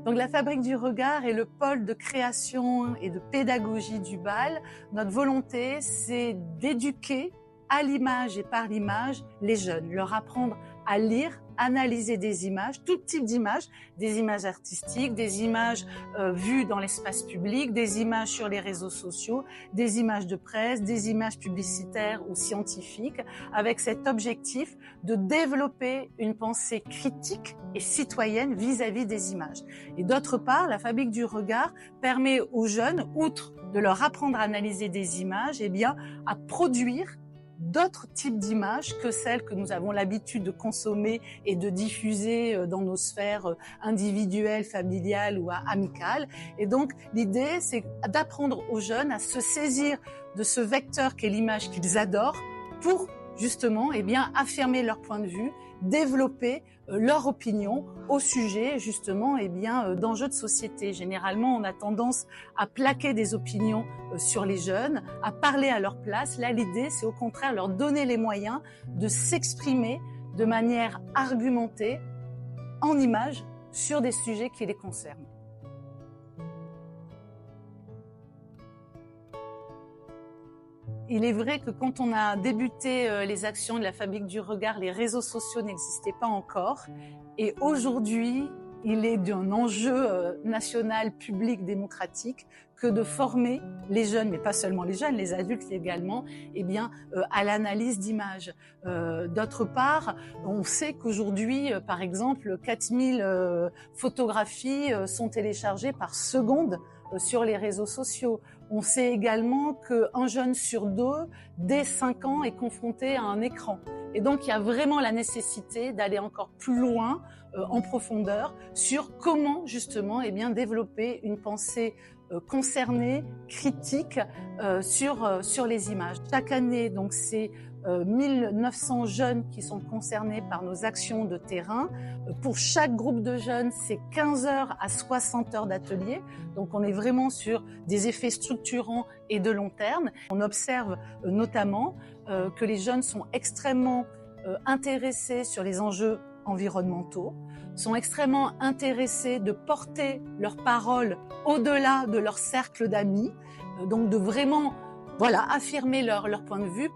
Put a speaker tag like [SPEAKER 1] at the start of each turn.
[SPEAKER 1] Donc la Fabrique du Regard est le pôle de création et de pédagogie du bal. Notre volonté, c'est d'éduquer à l'image et par l'image les jeunes, leur apprendre à lire, analyser des images, tout type d'images, des images artistiques, des images vues dans l'espace public, des images sur les réseaux sociaux, des images de presse, des images publicitaires ou scientifiques, avec cet objectif de développer une pensée critique et citoyenne vis-à-vis des images. Et d'autre part, la Fabrique du Regard permet aux jeunes, outre de leur apprendre à analyser des images, eh bien, à produire d'autres types d'images que celles que nous avons l'habitude de consommer et de diffuser dans nos sphères individuelles, familiales ou amicales. Et donc, l'idée, c'est d'apprendre aux jeunes à se saisir de ce vecteur qu'est l'image qu'ils adorent pour justement, eh bien, affirmer leur point de vue, développer leur opinion au sujet justement eh bien d'enjeux de société. Généralement, on a tendance à plaquer des opinions sur les jeunes, à parler à leur place. Là, l'idée, c'est au contraire leur donner les moyens de s'exprimer de manière argumentée, en images, sur des sujets qui les concernent. Il est vrai que quand on a débuté les actions de la Fabrique du Regard, les réseaux sociaux n'existaient pas encore. Et aujourd'hui, il est d'un enjeu national, public, démocratique que de former les jeunes, mais pas seulement les jeunes, les adultes également, eh bien, à l'analyse d'images. D'autre part, on sait qu'aujourd'hui, par exemple, 4000 photographies sont téléchargées par seconde sur les réseaux sociaux. On sait également qu'un jeune sur deux, dès 5 ans, est confronté à un écran. Et donc, il y a vraiment la nécessité d'aller encore plus loin, en profondeur, sur comment, justement, eh bien, développer une pensée concernée, critique, sur les images. Chaque année, donc, c'est 1900 jeunes qui sont concernés par nos actions de terrain. Pour chaque groupe de jeunes, c'est 15 heures à 60 heures d'atelier. Donc on est vraiment sur des effets structurants et de long terme. On observe notamment que les jeunes sont extrêmement intéressés sur les enjeux environnementaux, sont extrêmement intéressés de porter leurs paroles au-delà de leur cercle d'amis, donc de vraiment affirmer leur point de vue.